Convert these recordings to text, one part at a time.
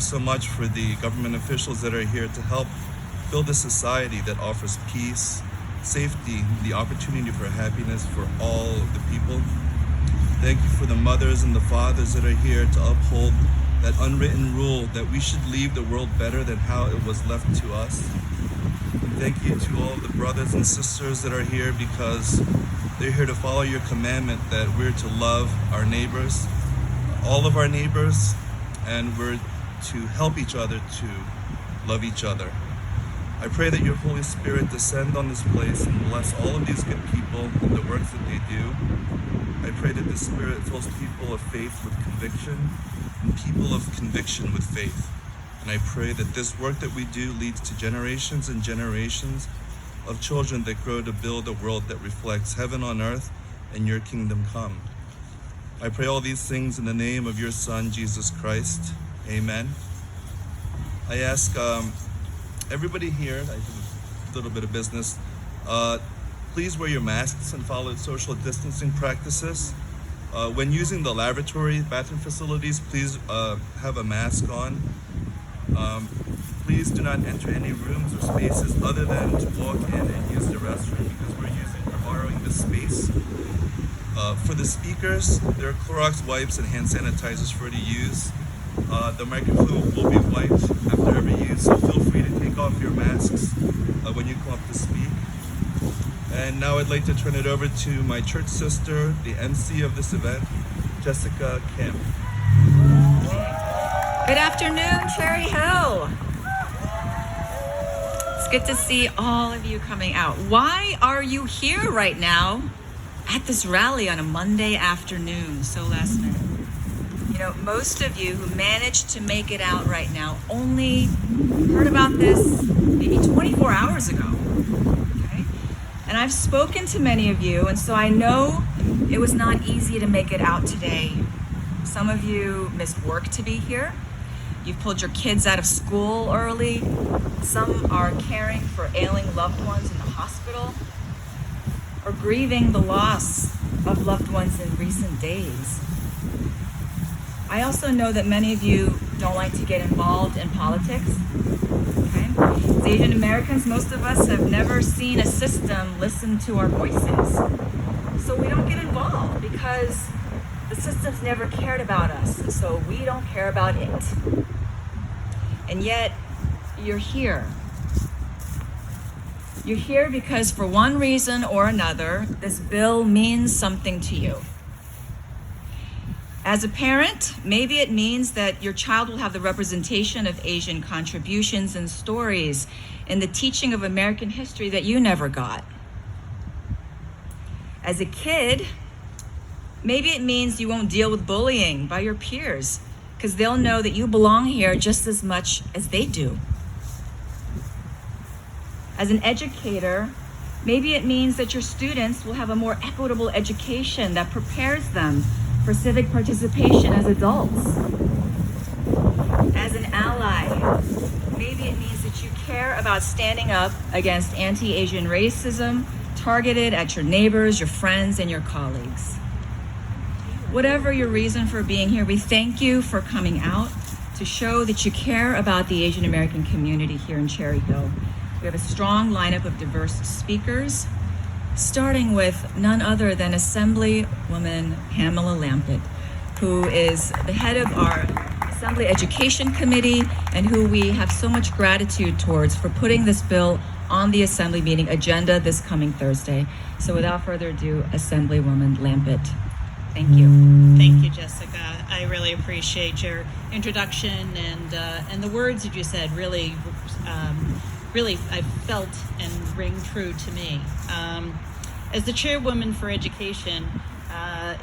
you so much for the government officials that are here to help build a society that offers peace, safety, the opportunity for happiness for all of the people. Thank you for the mothers and the fathers that are here to uphold that unwritten rule that we should leave the world better than how it was left to us. And thank you to all of the brothers and sisters that are here because they're here to follow your commandment that we're to love our neighbors, all of our neighbors, and we're to help each other to love each other. I pray that your Holy Spirit descend on this place and bless all of these good people and the works that they do. I pray that the Spirit fills people of faith with conviction and people of conviction with faith. And I pray that this work that we do leads to generations and generations of children that grow to build a world that reflects heaven on earth and your kingdom come. I pray all these things in the name of your Son, Jesus Christ. Amen. I ask everybody here, I have a little bit of business, please wear your masks and follow social distancing practices. When using the lavatory bathroom facilities, please have a mask on. Please do not enter any rooms or spaces other than to walk in and use the restroom because we're borrowing this space. For the speakers, there are Clorox wipes and hand sanitizers for you to use. The microphone will be wiped after every use, so feel free to take off your masks when you come up to speak. And now I'd like to turn it over to my church sister, the MC of this event, Jessica Kim. Good afternoon, Cherry Hill. It's good to see all of you coming out. Why are you here right now at this rally on a Monday afternoon, so last minute? You know, most of you who managed to make it out right now only heard about this maybe 24 hours ago, okay? And I've spoken to many of you, and so I know it was not easy to make it out today. Some of you missed work to be here. You've pulled your kids out of school early. Some are caring for ailing loved ones in the hospital or grieving the loss of loved ones in recent days. I also know that many of you don't like to get involved in politics. Okay? As Asian Americans, most of us have never seen a system listen to our voices. So we don't get involved because the system's never cared about us, so we don't care about it. And yet, you're here. You're here because for one reason or another, this bill means something to you. As a parent, maybe it means that your child will have the representation of Asian contributions and stories in the teaching of American history that you never got. As a kid, maybe it means you won't deal with bullying by your peers because they'll know that you belong here just as much as they do. As an educator, maybe it means that your students will have a more equitable education that prepares them for civic participation as adults. As an ally, maybe it means that you care about standing up against anti-Asian racism targeted at your neighbors, your friends, and your colleagues. Whatever your reason for being here, we thank you for coming out to show that you care about the Asian American community here in Cherry Hill. We have a strong lineup of diverse speakers, starting with none other than Assemblywoman Pamela Lampett, who is the head of our Assembly Education Committee and who we have so much gratitude towards for putting this bill on the Assembly meeting agenda this coming Thursday. So without further ado, Assemblywoman Lampett. Thank you. Thank you, Jessica. I really appreciate your introduction and the words that you said really I felt and ring true to me. As the chairwoman for education,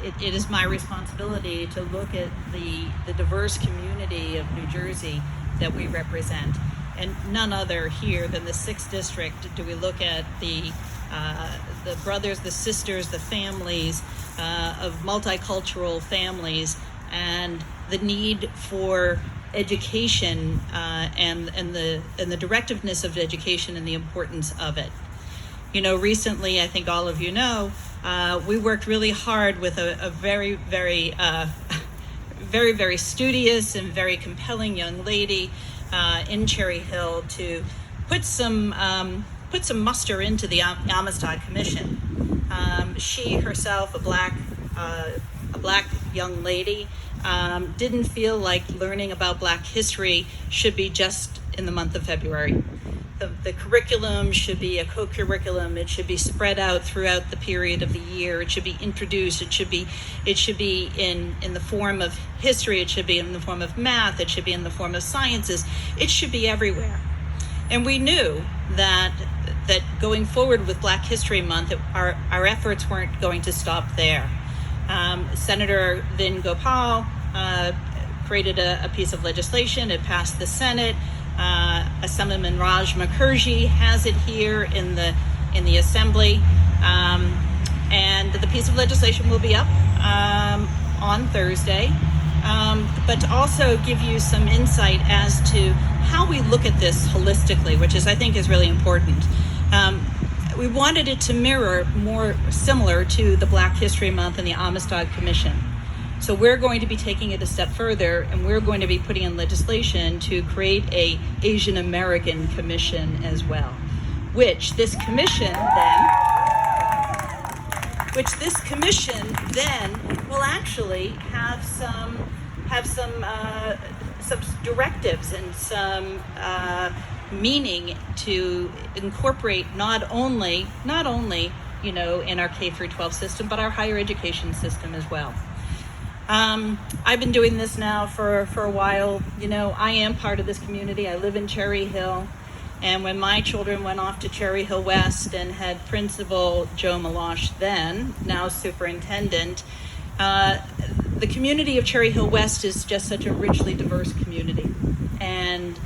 it is my responsibility to look at the diverse community of New Jersey that we represent. And none other here than the 6th District do we look at the brothers, the sisters, the families of multicultural families and the need for education and the directiveness of education and the importance of it. You know, recently, I think all of you know, we worked really hard with a very, very very, very studious and very compelling young lady in Cherry Hill to put some muster into the Amistad Commission. She herself, a black young lady, didn't feel like learning about Black history should be just in the month of February. The curriculum should be a co-curriculum. It should be spread out throughout the period of the year. It should be introduced. It should be in the form of history. It should be in the form of math. It should be in the form of sciences. It should be everywhere. And we knew that going forward with Black History Month, our efforts weren't going to stop there. Senator Vin Gopal created a piece of legislation. It passed the Senate. Assemblyman Raj Mukherjee has it here in the Assembly, and the piece of legislation will be up on Thursday. But to also give you some insight as to how we look at this holistically, which I think is really important. We wanted it to mirror more similar to the Black History Month and the Amistad Commission. So we're going to be taking it a step further, and we're going to be putting in legislation to create a Asian American Commission as well, which this commission then will actually have some directives and some meaning to incorporate not only in our K through 12 system, but our higher education system as well. I've been doing this now for a while. I am part of this community. I live in Cherry Hill. And when my children went off to Cherry Hill West and had Principal Joe Malosh then, now superintendent, the community of Cherry Hill West is just such a richly diverse community. And,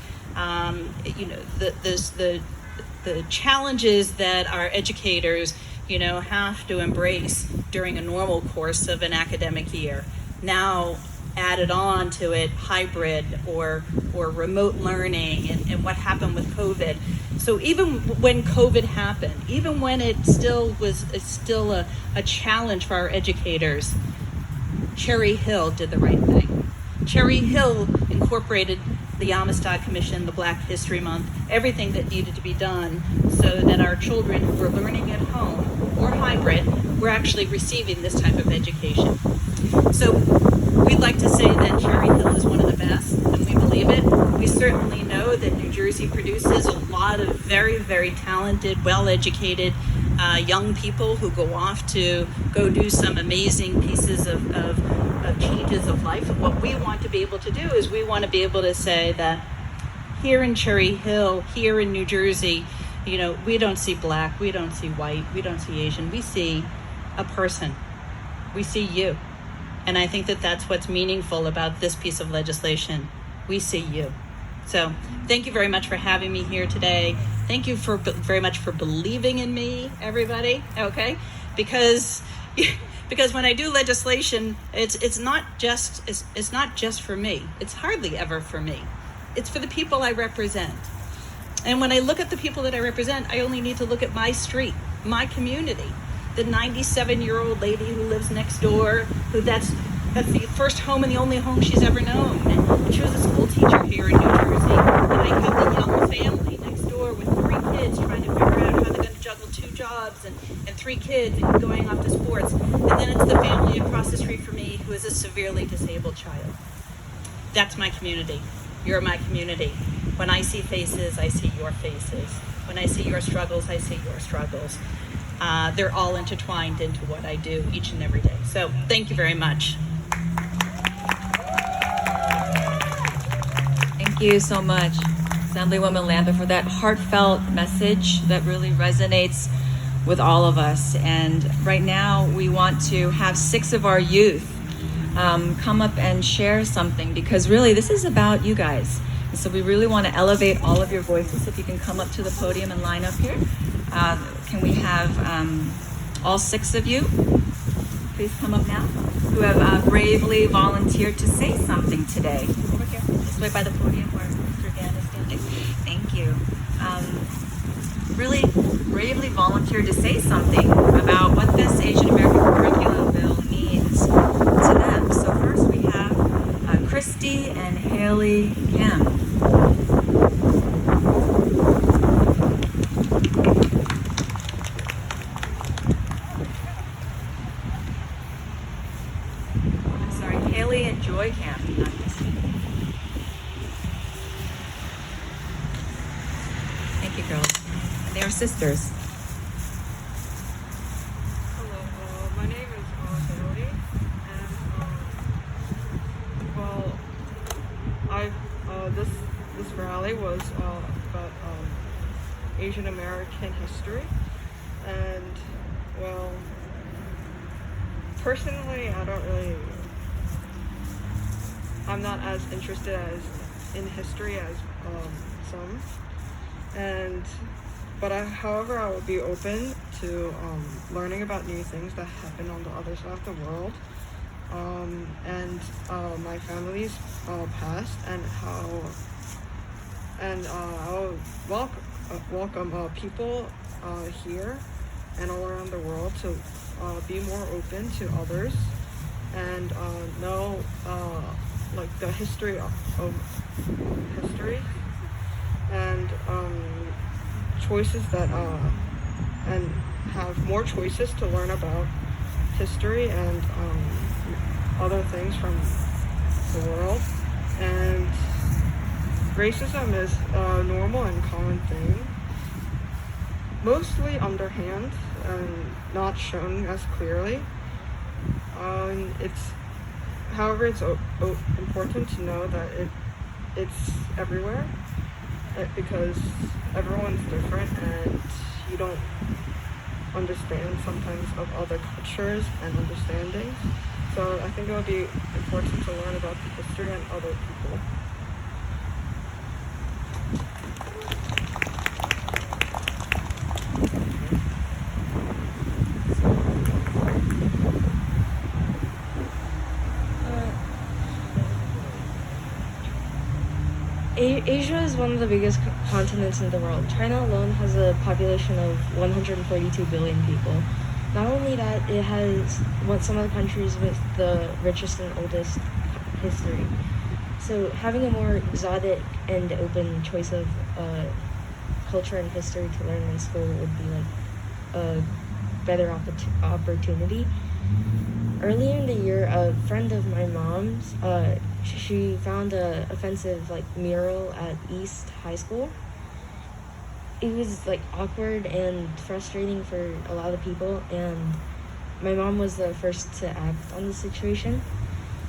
the challenges that our educators, have to embrace during a normal course of an academic year, now added on to it hybrid or remote learning and what happened with COVID. So even when COVID happened, even when it still was a challenge for our educators, Cherry Hill did the right thing. Cherry Hill incorporated the Amistad Commission, the Black History Month, everything that needed to be done so that our children who were learning at home or hybrid were actually receiving this type of education. So we'd like to say that Cherry Hill is one of the best, and we believe it. We certainly know that New Jersey produces a lot of very, very talented, well-educated young people who go off to go do some amazing pieces of changes of life. And what we want to be able to do is we want to be able to say that here in Cherry Hill, here in New Jersey, we don't see Black, we don't see white, we don't see Asian. We see a person. We see you. And I think that that's what's meaningful about this piece of legislation. We see you. So thank you very much for having me here today. Thank you very much for believing in me, everybody. Okay, because when I do legislation, it's not just for me. It's hardly ever for me. It's for the people I represent. And when I look at the people that I represent, I only need to look at my street, my community. The 97-year-old lady who lives next door, that's the first home and the only home she's ever known. And she was a school teacher here in New Jersey. And I have the young family next door with 3 kids trying to figure out how they're going to juggle 2 jobs and 3 kids and going off to sports. And then it's the family across the street from me who is a severely disabled child. That's my community. You're my community. When I see faces, I see your faces. When I see your struggles, I see your struggles. They're all intertwined into what I do each and every day. So thank you very much. Thank you so much, Assemblywoman Lambert, for that heartfelt message that really resonates with all of us. And right now we want to have 6 of our youth come up and share something, because really this is about you guys. And so we really want to elevate all of your voices. If you can come up to the podium and line up here. Can we have all 6 of you please come up now, who have bravely volunteered to say something today? Over here, this way by the podium where Mr. Dan is standing. Thank you. Really bravely volunteered to say something about what this Asian American curriculum bill means to them. So first we have Christy and Haley Kemp. I'm sorry, Haley and Joy Kemp, not Christy. Thank you, girls. And they are sisters. Hello, my name is Haley, and well, this rally was about Asian American history, and well, personally, I'm not as interested in history as some, however, I will be open to learning about new things that happen on the other side of the world, and my family's past, and I'll welcome people here and all around the world to be more open to others and know like the history of history and choices that and have more choices to learn about history and other things from the world. And racism is a normal and common thing, mostly underhand and not shown as clearly. However, it's important to know that it's everywhere, because everyone's different and you don't understand sometimes of other cultures and understandings. So I think it would be important to learn about the history and other people. Asia is one of the biggest continents in the world. China alone has a population of 142 billion people. Not only that, it has some of the countries with the richest and oldest history. So having a more exotic and open choice of culture and history to learn in school would be like a better opportunity. Earlier in the year, a friend of my mom's, she found a offensive mural at East High School. It was awkward and frustrating for a lot of people, and my mom was the first to act on the situation.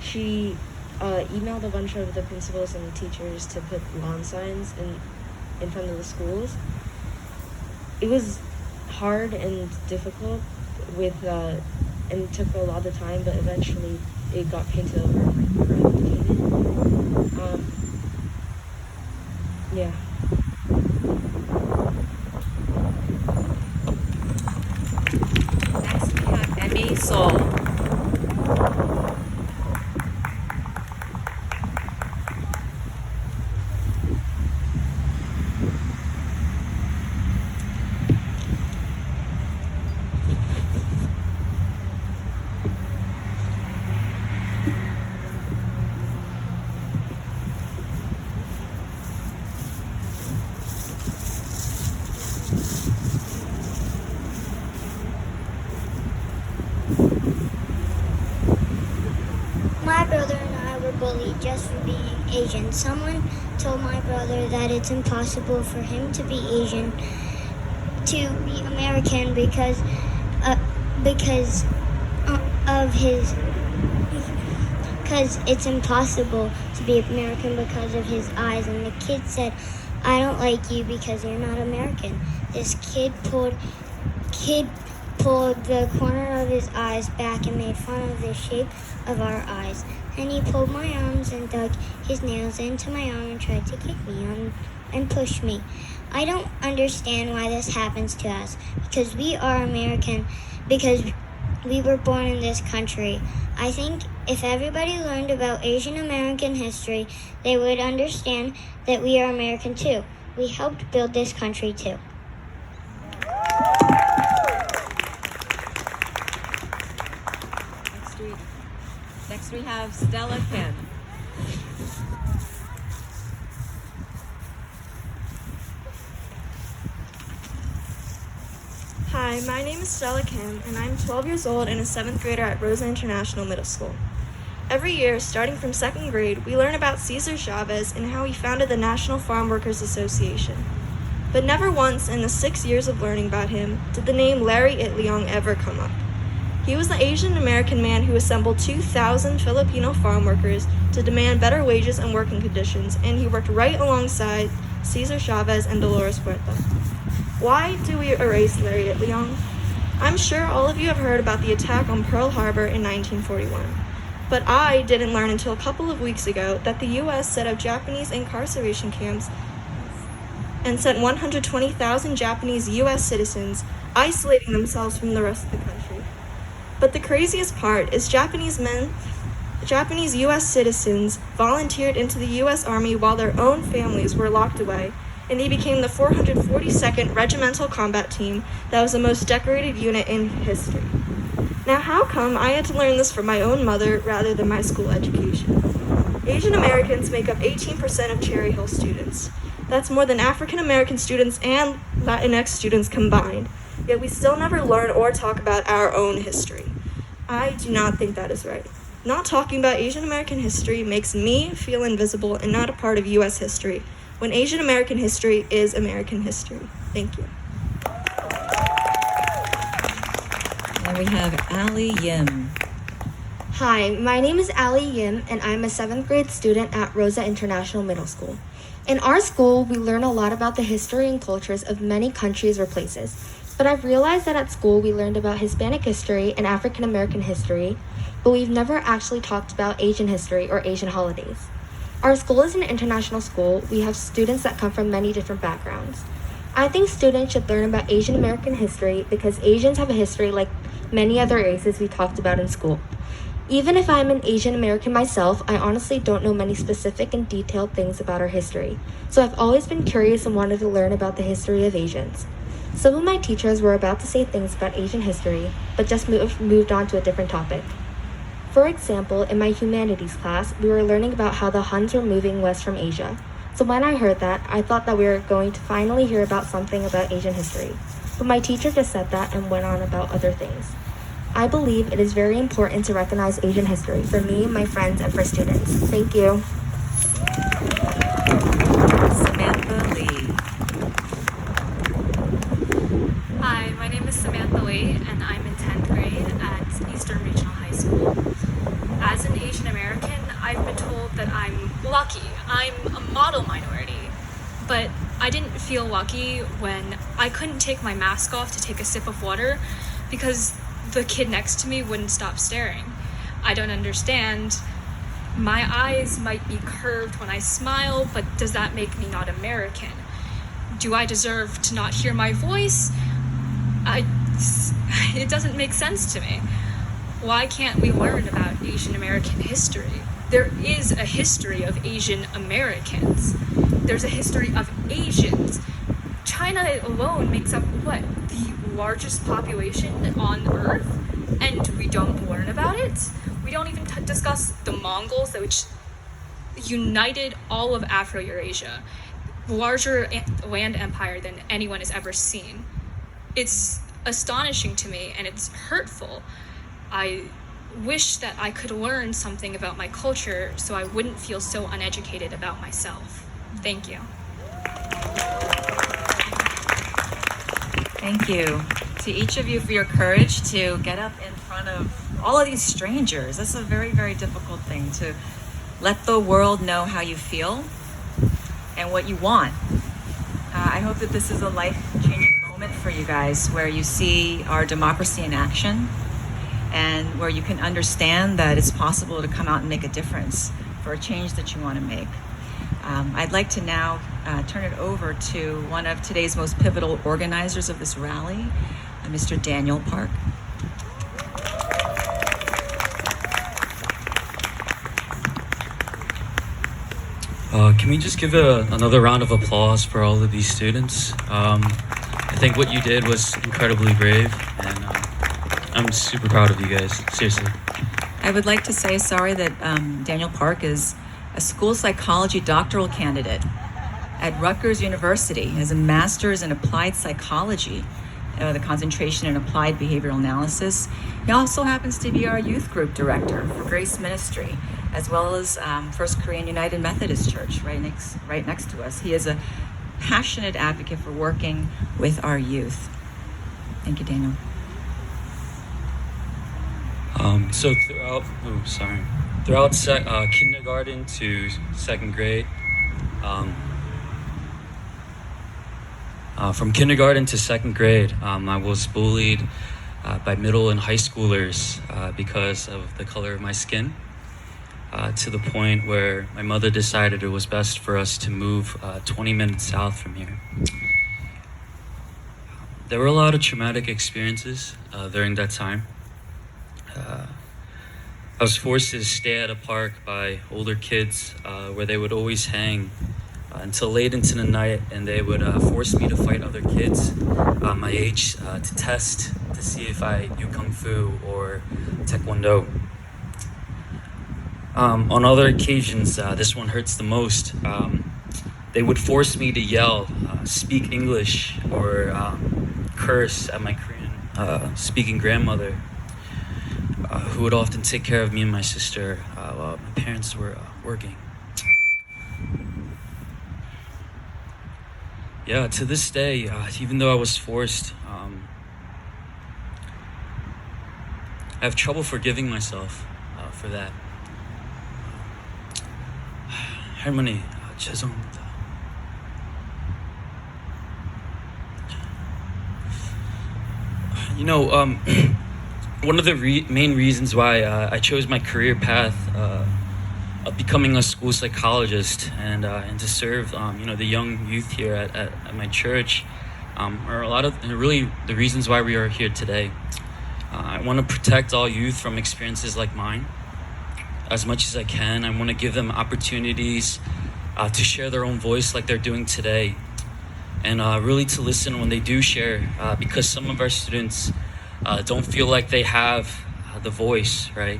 She emailed a bunch of the principals and the teachers to put lawn signs in front of the schools. It was hard and difficult and it took a lot of time, but eventually it got painted over and eradicated. Yeah. Next we have Emmy Sol. My brother and I were bullied just for being Asian. Someone told my brother that it's impossible for him to be Asian, to be American because it's impossible to be American because of his eyes. And the kid said, "I don't like you because you're not American." This kid pulled the corner of his eyes back and made fun of the shape of our eyes. Then he pulled my arms and dug his nails into my arm and tried to kick me and push me. I don't understand why this happens to us, because we are American, because we were born in this country. I think if everybody learned about Asian American history, they would understand that we are American too. We helped build this country too. Next we have Stella Kim. Hi, my name is Stella Kim, and I'm 12 years old and a 7th grader at Rosa International Middle School. Every year, starting from 2nd grade, we learn about Cesar Chavez and how he founded the National Farm Workers Association. But never once in the 6 years of learning about him did the name Larry Itliong ever come up. He was the Asian American man who assembled 2,000 Filipino farm workers to demand better wages and working conditions, and he worked right alongside Cesar Chavez and Dolores Huerta. Why do we erase Larry Itliong? I'm sure all of you have heard about the attack on Pearl Harbor in 1941. But I didn't learn until a couple of weeks ago that the U.S. set up Japanese incarceration camps and sent 120,000 Japanese U.S. citizens, isolating themselves from the rest of the country. But the craziest part is Japanese U.S. citizens volunteered into the U.S. Army while their own families were locked away, and they became the 442nd Regimental Combat Team that was the most decorated unit in history. Now, how come I had to learn this from my own mother rather than my school education? Asian Americans make up 18% of Cherry Hill students. That's more than African American students and Latinx students combined, yet we still never learn or talk about our own history. I do not think that is right. Not talking about Asian American history makes me feel invisible and not a part of U.S. history, when Asian American history is American history. Thank you. And we have Ali Yim. Hi, my name is Ali Yim, and I'm a 7th grade student at Rosa International Middle School. In our school, we learn a lot about the history and cultures of many countries or places, but I've realized that at school we learned about Hispanic history and African American history, but we've never actually talked about Asian history or Asian holidays. Our school is an international school. We have students that come from many different backgrounds. I think students should learn about Asian American history because Asians have a history like many other races we talked about in school. Even if I'm an Asian American myself, I honestly don't know many specific and detailed things about our history. So I've always been curious and wanted to learn about the history of Asians. Some of my teachers were about to say things about Asian history, but just moved on to a different topic. For example, in my humanities class, we were learning about how the Huns were moving west from Asia. So when I heard that, I thought that we were going to finally hear about something about Asian history. But my teacher just said that and went on about other things. I believe it is very important to recognize Asian history for me, my friends, and for students. Thank you. Samantha Lee. Hi, my name is Samantha Lee, and I'm in 10th grade at Eastern Regional High School. As an Asian American, I've been told that I'm lucky. I'm a model minority. But I didn't feel lucky when I couldn't take my mask off to take a sip of water because the kid next to me wouldn't stop staring. I don't understand. My eyes might be curved when I smile, but does that make me not American? Do I deserve to not hear my voice? It doesn't make sense to me. Why can't we learn about Asian American history? There is a history of Asian Americans. There's a history of Asians. China alone makes up, the largest population on Earth? And we don't learn about it? We don't even discuss the Mongols, which united all of Afro-Eurasia. Larger land empire than anyone has ever seen. It's astonishing to me, and it's hurtful. I wish that I could learn something about my culture so I wouldn't feel so uneducated about myself. Thank you. Thank you to each of you for your courage to get up in front of all of these strangers. That's a very, very difficult thing, to let the world know how you feel and what you want. I hope that this is a life-changing moment for you guys, where you see our democracy in action and where you can understand that it's possible to come out and make a difference for a change that you want to make. I'd like to now turn it over to one of today's most pivotal organizers of this rally, Mr. Daniel Park. Can we just give another round of applause for all of these students? I think what you did was incredibly brave, and I'm super proud of you guys, seriously. I would like to say sorry that Daniel Park is a school psychology doctoral candidate at Rutgers University, has a master's in applied psychology. the concentration in applied behavioral analysis. He also happens to be our youth group director for Grace Ministry, as well as First Korean United Methodist Church right next to us. He is a passionate advocate for working with our youth. Thank you, Daniel. So throughout kindergarten to second grade, from kindergarten to second grade, I was bullied by middle and high schoolers because of the color of my skin, to the point where my mother decided it was best for us to move 20 minutes south from here. There were a lot of traumatic experiences during that time. I was forced to stay at a park by older kids where they would always hang until late into the night, and they would force me to fight other kids my age to test to see if I knew Kung Fu or Taekwondo. On other occasions, this one hurts the most. They would force me to yell, speak English, or curse at my Korean speaking grandmother, who would often take care of me and my sister while my parents were working. Yeah, to this day, even though I was forced, I have trouble forgiving myself for that. 할머니, 죄송합니다. You know, one of the main reasons why I chose my career path of becoming a school psychologist and to serve the young youth here at my church are a lot of really the reasons why we are here today. I want to protect all youth from experiences like mine as much as I can. I want to give them opportunities to share their own voice like they're doing today, and really to listen when they do share, because some of our students don't feel like they have the voice, right?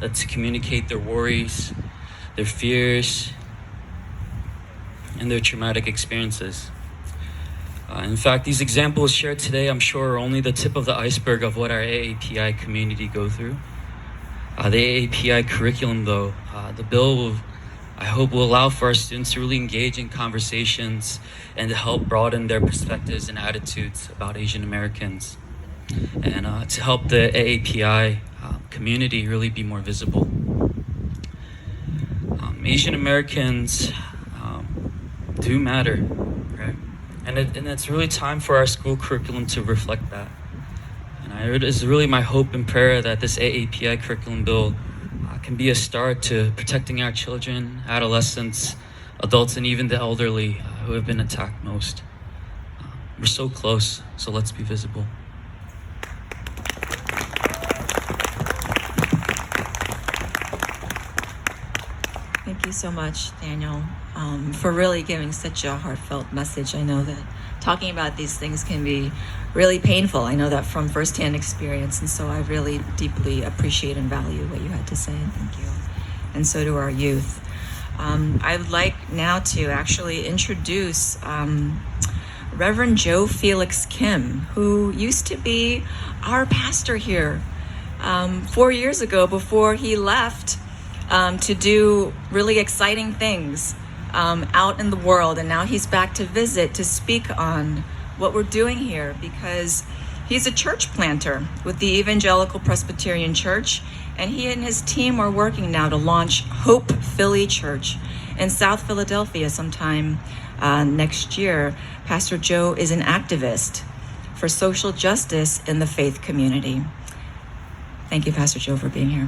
To communicate their worries, their fears, and their traumatic experiences. In fact, these examples shared today, I'm sure, are only the tip of the iceberg of what our AAPI community go through. The AAPI curriculum, though, the bill, I hope, will allow for our students to really engage in conversations and to help broaden their perspectives and attitudes about Asian Americans, and to help the AAPI community really be more visible. Asian Americans do matter, right? And it's really time for our school curriculum to reflect that. And it is really my hope and prayer that this AAPI curriculum bill can be a start to protecting our children, adolescents, adults, and even the elderly who have been attacked most. We're so close, so let's be visible. Thank you so much, Daniel, for really giving such a heartfelt message. I know that talking about these things can be really painful. I know that from firsthand experience, and so I really deeply appreciate and value what you had to say, and thank you. And so do our youth. I would like now to actually introduce Reverend Joe Felix Kim, who used to be our pastor here 4 years ago before he left to do really exciting things out in the world, and now he's back to visit to speak on what we're doing here, because he's a church planter with the Evangelical Presbyterian Church, and he and his team are working now to launch Hope Philly Church in South Philadelphia sometime next year. Pastor Joe is an activist for social justice in the faith community. Thank you, Pastor Joe, for being here.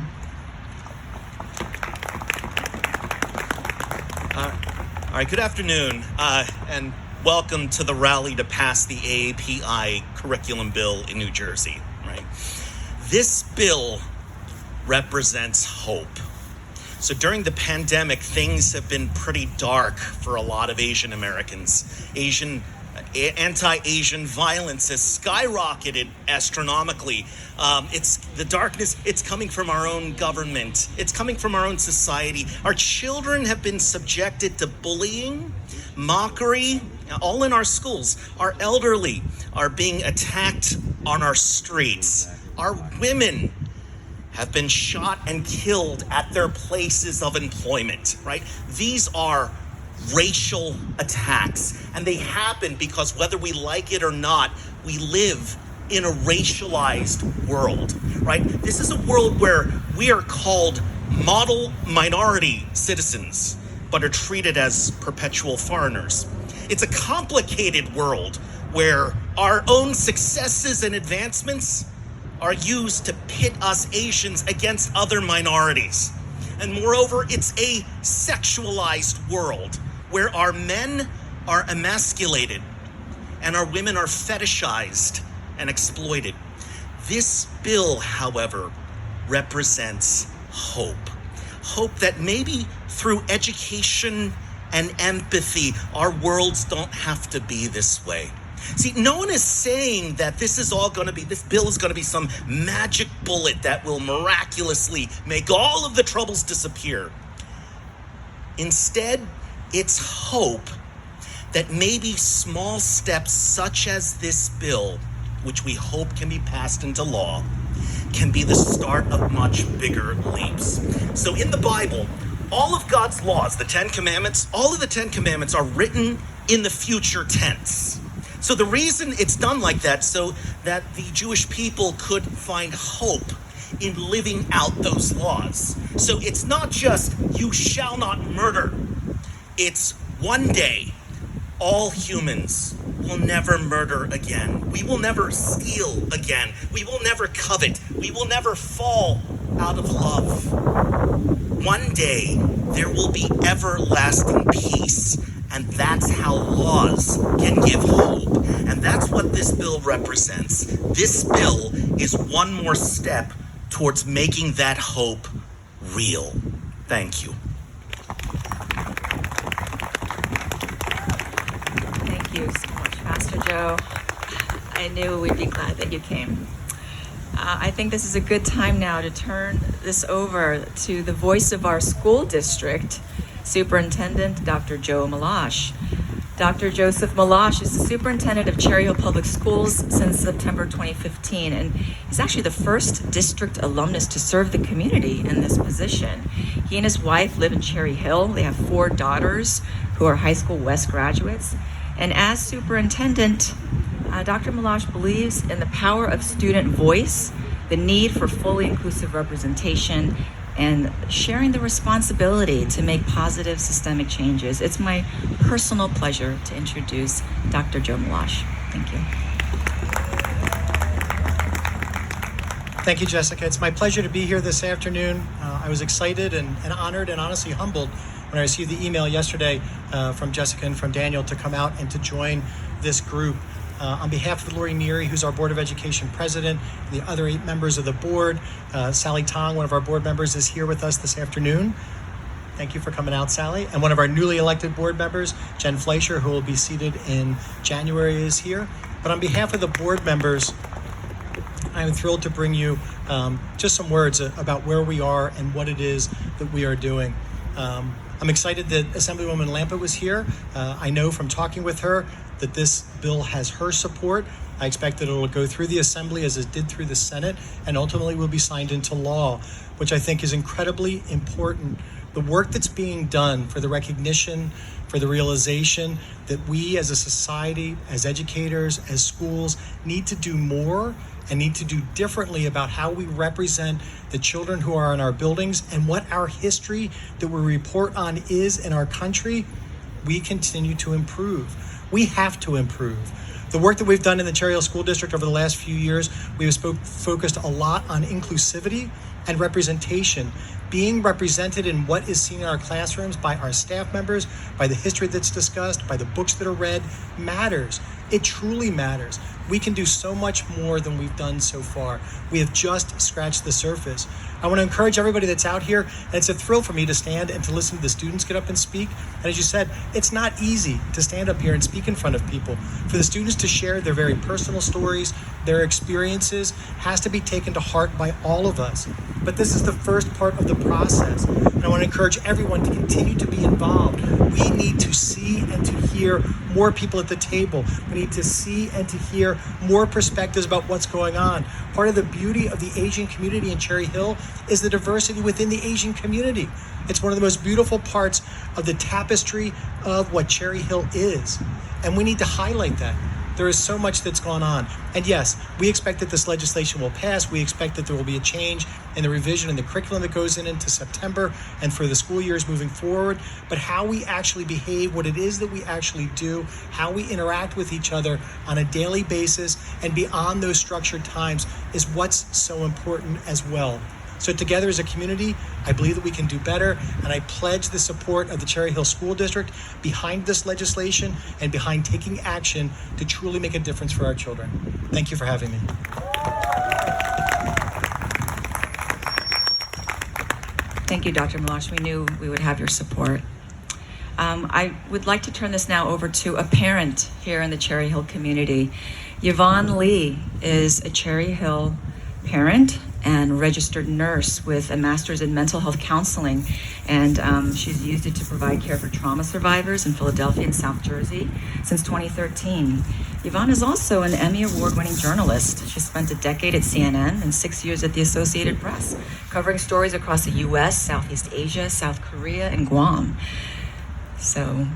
All right, good afternoon, and welcome to the rally to pass the AAPI curriculum bill in New Jersey, right? This bill represents hope. So during the pandemic, things have been pretty dark for a lot of Asian Americans. Anti-Asian violence has skyrocketed astronomically. It's the darkness. It's coming from our own government. It's coming from our own society. Our children have been subjected to bullying, mockery, all in our schools. Our elderly are being attacked on our streets. Our women have been shot and killed at their places of employment, right? These are racial attacks, and they happen because whether we like it or not, we live in a racialized world, right? This is a world where we are called model minority citizens, but are treated as perpetual foreigners. It's a complicated world where our own successes and advancements are used to pit us Asians against other minorities. And moreover, it's a sexualized world where our men are emasculated and our women are fetishized and exploited. This bill, however, represents hope. Hope that maybe through education and empathy, our worlds don't have to be this way. See, no one is saying that this bill is going to be some magic bullet that will miraculously make all of the troubles disappear. Instead, it's hope that maybe small steps such as this bill, which we hope can be passed into law, can be the start of much bigger leaps. So in the Bible, all of God's laws, the 10 Commandments, all of the 10 Commandments are written in the future tense. So the reason it's done like that, so that the Jewish people could find hope in living out those laws. So it's not just, you shall not murder. It's one day, all humans will never murder again. We will never steal again. We will never covet. We will never fall out of love. One day, there will be everlasting peace. And that's how laws can give hope. And that's what this bill represents. This bill is one more step towards making that hope real. Thank you. Thank you so much, Pastor Joe. I knew we'd be glad that you came. I think this is a good time now to turn this over to the voice of our school district, Superintendent Dr. Joe Malash. Dr. Joseph Malash is the superintendent of Cherry Hill Public Schools since September 2015, and he's actually the first district alumnus to serve the community in this position. He and his wife live in Cherry Hill. They have 4 daughters who are high school West graduates. And as superintendent, Dr. Malash believes in the power of student voice, the need for fully inclusive representation, and sharing the responsibility to make positive systemic changes. It's my personal pleasure to introduce Dr. Joe Malash. Thank you. Thank you, Jessica. It's my pleasure to be here this afternoon. I was excited and honored and honestly humbled when I received the email yesterday from Jessica and from Daniel to come out and to join this group. On behalf of Lori Neary, who's our Board of Education president, and the other 8 members of the board, Sally Tong, one of our board members, is here with us this afternoon. Thank you for coming out, Sally. And one of our newly elected board members, Jen Fleischer, who will be seated in January, is here. But on behalf of the board members, I'm thrilled to bring you just some words about where we are and what it is that we are doing. I'm excited that Assemblywoman Lampa was here. I know from talking with her that this bill has her support. I expect that it will go through the Assembly as it did through the Senate and ultimately will be signed into law, which I think is incredibly important. The work that's being done for the recognition, for the realization that we as a society, as educators, as schools, need to do more and need to do differently about how we represent the children who are in our buildings and what our history that we report on is in our country, we continue to improve. We have to improve. The work that we've done in the Cherry Hill School District over the last few years, we have focused a lot on inclusivity and representation, being represented in what is seen in our classrooms by our staff members, by the history that's discussed, by the books that are read, matters. It truly matters. We can do so much more than we've done so far. We have just scratched the surface. I want to encourage everybody that's out here, and it's a thrill for me to stand and to listen to the students get up and speak. And as you said, it's not easy to stand up here and speak in front of people. For the students to share their very personal stories, their experiences, has to be taken to heart by all of us. But this is the first part of the process. And I want to encourage everyone to continue to be involved. We need to see and to hear more people at the table. We need to see and to hear more perspectives about what's going on. Part of the beauty of the Asian community in Cherry Hill is the diversity within the Asian community. It's one of the most beautiful parts of the tapestry of what Cherry Hill is. And we need to highlight that. There is so much that's gone on. And yes, we expect that this legislation will pass. We expect that there will be a change in the revision and the curriculum that goes into September and for the school years moving forward. But how we actually behave, what it is that we actually do, how we interact with each other on a daily basis and beyond those structured times is what's so important as well. So together as a community, I believe that we can do better, and I pledge the support of the Cherry Hill School District behind this legislation and behind taking action to truly make a difference for our children. Thank you for having me. Thank you, Dr. Milosh. We knew we would have your support. I would like to turn this now over to a parent here in the Cherry Hill community. Yvonne Lee is a Cherry Hill parent and registered nurse with a master's in mental health counseling, and she's used it to provide care for trauma survivors in Philadelphia and South Jersey since 2013. Yvonne is also an Emmy Award-winning journalist. She spent a decade at CNN and 6 years at the Associated Press, covering stories across the U.S., Southeast Asia, South Korea, and Guam. So,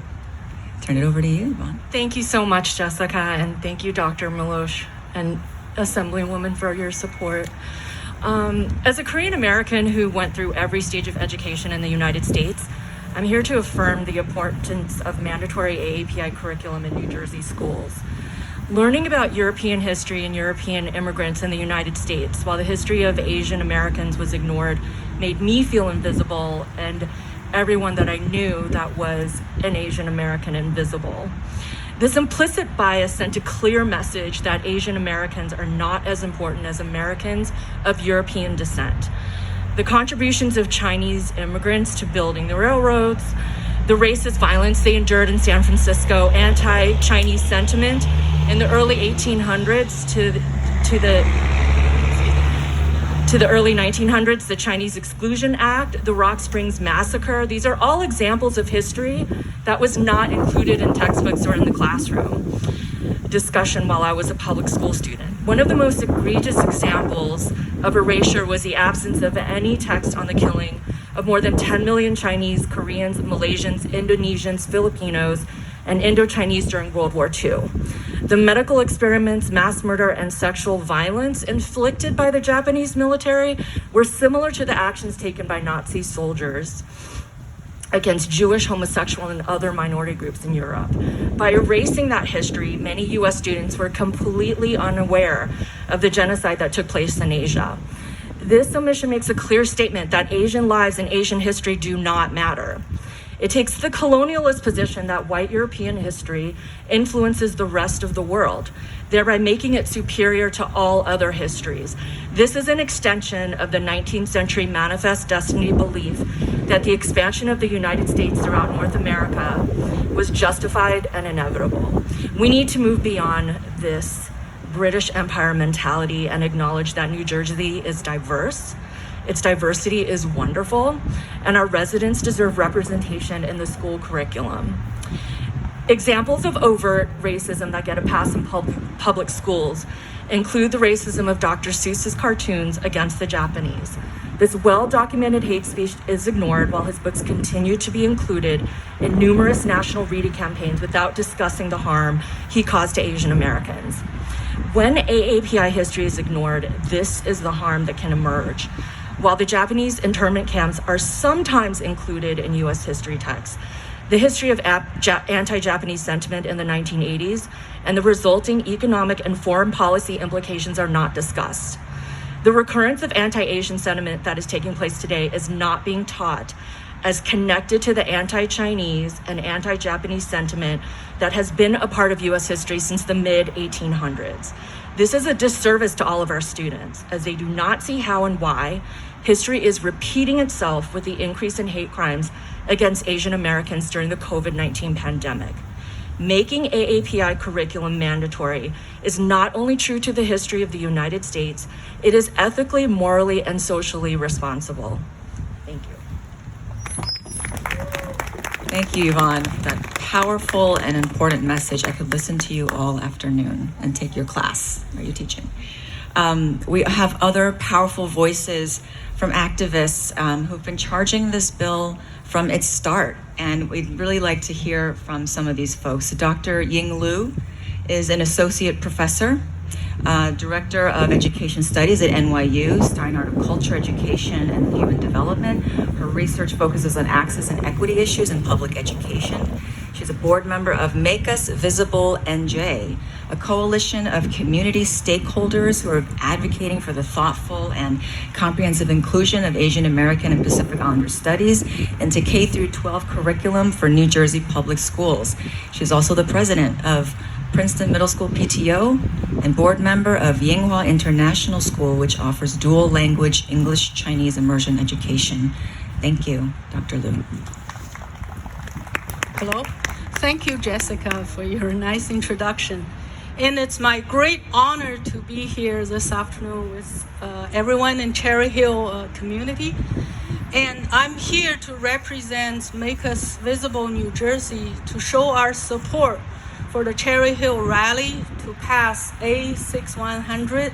turn it over to you, Yvonne. Thank you so much, Jessica, and thank you, Dr. Milosh and Assemblywoman, for your support. As a Korean American who went through every stage of education in the United States, I'm here to affirm the importance of mandatory AAPI curriculum in New Jersey schools. Learning about European history and European immigrants in the United States while the history of Asian Americans was ignored made me feel invisible, and everyone that I knew that was an Asian American invisible. This implicit bias sent a clear message that Asian Americans are not as important as Americans of European descent. The contributions of Chinese immigrants to building the railroads, the racist violence they endured in San Francisco, anti-Chinese sentiment in the early 1800s to the early 1900s, the Chinese Exclusion Act, the Rock Springs Massacre. These are all examples of history that was not included in textbooks or in the classroom discussion while I was a public school student. One of the most egregious examples of erasure was the absence of any text on the killing of more than 10 million Chinese, Koreans, Malaysians, Indonesians, Filipinos, and Indo-Chinese during World War II. The medical experiments, mass murder, and sexual violence inflicted by the Japanese military were similar to the actions taken by Nazi soldiers against Jewish, homosexual, and other minority groups in Europe. By erasing that history, many US students were completely unaware of the genocide that took place in Asia. This omission makes a clear statement that Asian lives and Asian history do not matter. It takes the colonialist position that white European history influences the rest of the world, thereby making it superior to all other histories. This is an extension of the 19th century manifest destiny belief that the expansion of the United States throughout North America was justified and inevitable. We need to move beyond this British Empire mentality and acknowledge that New Jersey is diverse. Its diversity is wonderful, and our residents deserve representation in the school curriculum. Examples of overt racism that get a pass in public schools include the racism of Dr. Seuss's cartoons against the Japanese. This well-documented hate speech is ignored while his books continue to be included in numerous national reading campaigns without discussing the harm he caused to Asian Americans. When AAPI history is ignored, this is the harm that can emerge. While the Japanese internment camps are sometimes included in US history texts, the history of anti-Japanese sentiment in the 1980s and the resulting economic and foreign policy implications are not discussed. The recurrence of anti-Asian sentiment that is taking place today is not being taught as connected to the anti-Chinese and anti-Japanese sentiment that has been a part of US history since the mid-1800s. This is a disservice to all of our students, as they do not see how and why history is repeating itself with the increase in hate crimes against Asian Americans during the COVID-19 pandemic. Making AAPI curriculum mandatory is not only true to the history of the United States, it is ethically, morally, and socially responsible. Thank you. Thank you, Yvonne, for that powerful and important message. I could listen to you all afternoon and take your class. Are you teaching? We have other powerful voices from activists who've been charging this bill from its start, and we'd really like to hear from some of these folks. Dr. Ying Liu is an associate professor, director of education studies at NYU, Steinhardt of Culture, Education, and Human Development. Her research focuses on access and equity issues in public education. She's a board member of Make Us Visible NJ, a coalition of community stakeholders who are advocating for the thoughtful and comprehensive inclusion of Asian American and Pacific Islander studies into K through 12 curriculum for New Jersey public schools. She's also the president of Princeton Middle School PTO and board member of Yinghua International School, which offers dual language English-Chinese immersion education. Thank you, Dr. Liu. Hello. Thank you, Jessica, for your nice introduction. And it's my great honor to be here this afternoon with everyone in Cherry Hill community. And I'm here to represent Make Us Visible New Jersey to show our support for the Cherry Hill rally to pass A6100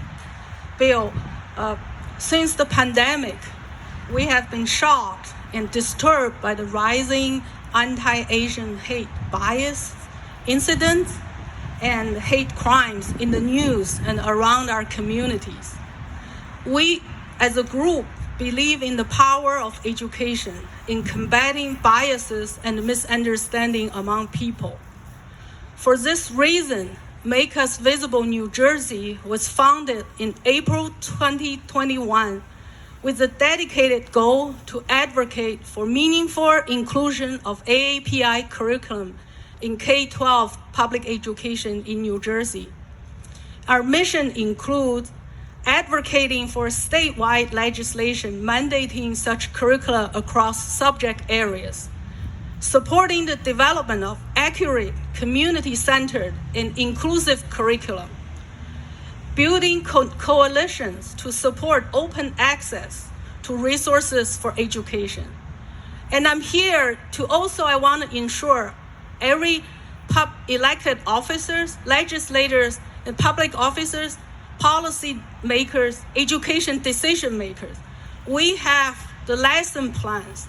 bill. Since the pandemic, we have been shocked and disturbed by the rising anti-Asian hate bias incidents and hate crimes in the news and around our communities. We, as a group, believe in the power of education in combating biases and misunderstanding among people. For this reason, Make Us Visible New Jersey was founded in April 2021 with a dedicated goal to advocate for meaningful inclusion of AAPI curriculum in K-12 public education in New Jersey. Our mission includes advocating for statewide legislation mandating such curricula across subject areas, supporting the development of accurate, community-centered, and inclusive curriculum, building coalitions to support open access to resources for education. And I'm here to also, I want to ensure every elected officers, legislators, and public officers, policy makers, education decision makers, we have the lesson plans,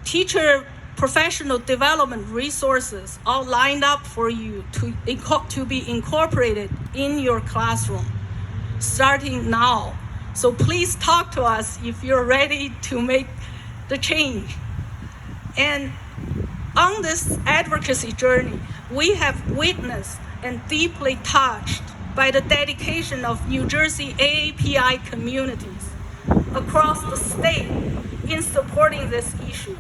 teacher professional development resources all lined up for you to be incorporated in your classroom starting now. So please talk to us if you're ready to make the change. And on this advocacy journey, we have witnessed and deeply touched by the dedication of New Jersey AAPI communities across the state in supporting this issue.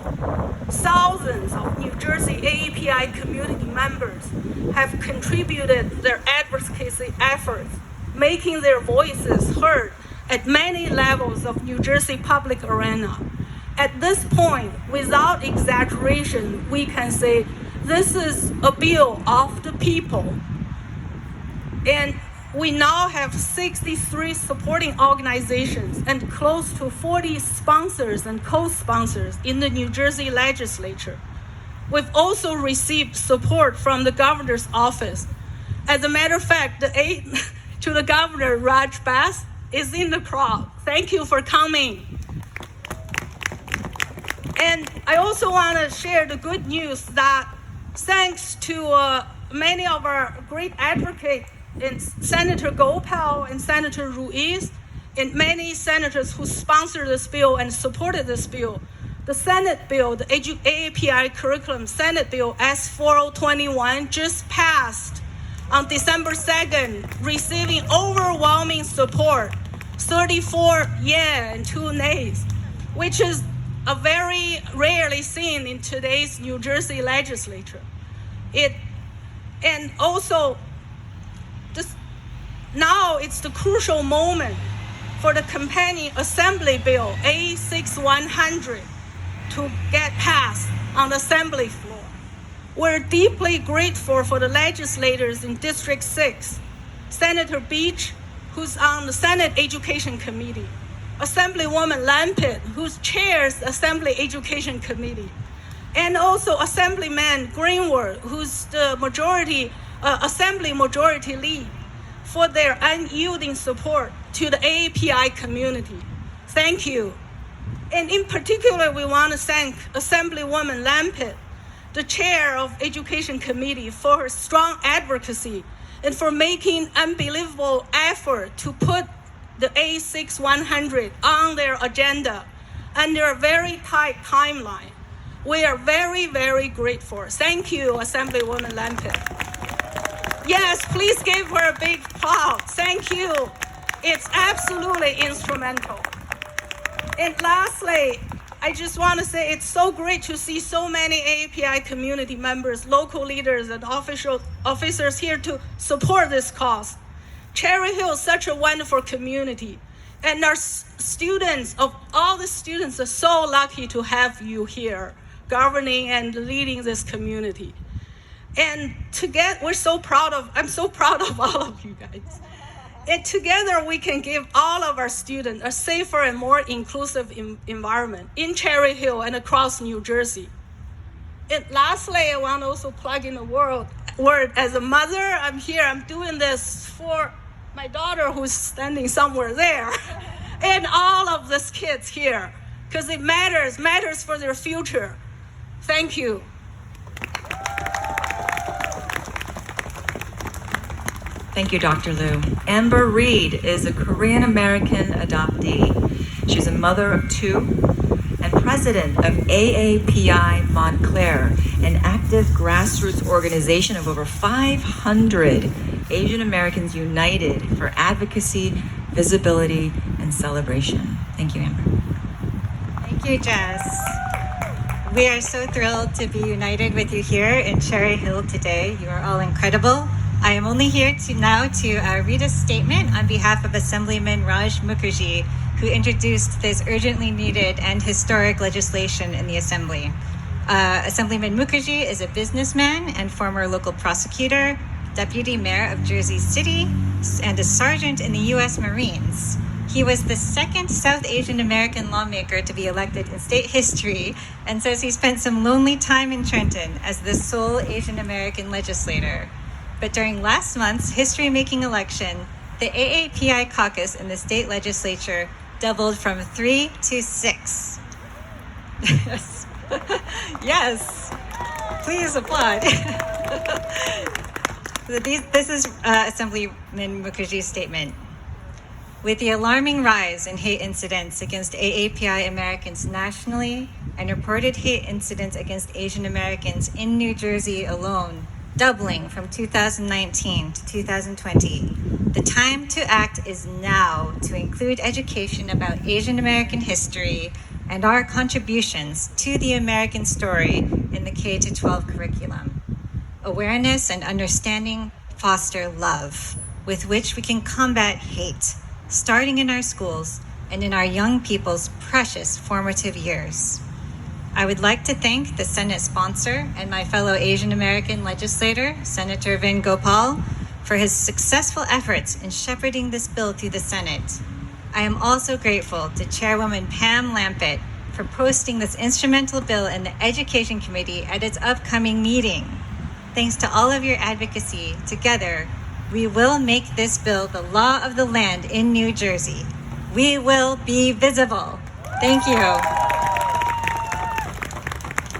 Thousands of New Jersey AAPI community members have contributed their advocacy efforts, making their voices heard at many levels of New Jersey public arena. At this point, without exaggeration, we can say this is a bill of the people. And we now have 63 supporting organizations and close to 40 sponsors and co-sponsors in the New Jersey legislature. We've also received support from the governor's office. As a matter of fact, the aide to the governor, Raj Bass, is in the crowd. Thank you for coming. And I also want to share the good news that thanks to many of our great advocates, and Senator Gopal and Senator Ruiz, and many senators who sponsored this bill and supported this bill, the Senate bill, the AAPI curriculum Senate bill S4021 just passed on December 2nd, receiving overwhelming support, 34 yeah and 2 nays, which is a very rarely seen in today's New Jersey legislature. And also, now it's the crucial moment for the companion assembly bill A6100 to get passed on the assembly floor. We're deeply grateful for the legislators in District 6, Senator Beach, who's on the Senate Education Committee, Assemblywoman Lampett, who chairs the Assembly Education Committee, and also Assemblyman Greenwood, who's the Assembly Majority Lead, for their unyielding support to the AAPI community. Thank you. And in particular, we want to thank Assemblywoman Lampett, the chair of Education Committee, for her strong advocacy and for making unbelievable effort to put the A6100 on their agenda under a very tight timeline. We are very, very grateful. Thank you, Assemblywoman Lampett. Yes, please give her a big applause. Thank you. It's absolutely instrumental. And lastly, I just want to say it's so great to see so many AAPI community members, local leaders, and officers here to support this cause. Cherry Hill is such a wonderful community, and our students, of all the students, are so lucky to have you here, governing and leading this community. And together, I'm so proud of all of you guys. And together we can give all of our students a safer and more inclusive environment in Cherry Hill and across New Jersey. And lastly, I want to also plug in a word. As a mother, I'm here, I'm doing this for my daughter who's standing somewhere there, and all of these kids here, because it matters for their future. Thank you. Thank you, Dr. Liu. Amber Reed is a Korean American adoptee. She's a mother of 2 and president of AAPI Montclair, an active grassroots organization of over 500 Asian Americans united for advocacy, visibility, and celebration. Thank you, Amber. Thank you, Jess. We are so thrilled to be united with you here in Cherry Hill today. You are all incredible. I am only here to read a statement on behalf of Assemblyman Raj Mukherjee, who introduced this urgently needed and historic legislation in the Assembly. Assemblyman Mukherjee is a businessman and former local prosecutor, deputy mayor of Jersey City, and a sergeant in the U.S. Marines. He was the second South Asian American lawmaker to be elected in state history, and says he spent some lonely time in Trenton as the sole Asian American legislator. But during last month's history-making election, the AAPI caucus in the state legislature doubled from 3 to 6. Yes. Yes. Please applaud. This is Assemblyman Mukherjee's statement. With the alarming rise in hate incidents against AAPI Americans nationally and reported hate incidents against Asian Americans in New Jersey alone doubling from 2019 to 2020, the time to act is now to include education about Asian American history and our contributions to the American story in the K-12 curriculum. Awareness and understanding foster love, with which we can combat hate, starting in our schools and in our young people's precious formative years. I would like to thank the Senate sponsor and my fellow Asian American legislator, Senator Vin Gopal, for his successful efforts in shepherding this bill through the Senate. I am also grateful to Chairwoman Pam Lampett for posting this instrumental bill in the Education Committee at its upcoming meeting. Thanks to all of your advocacy, together, we will make this bill the law of the land in New Jersey. We will be visible. Thank you.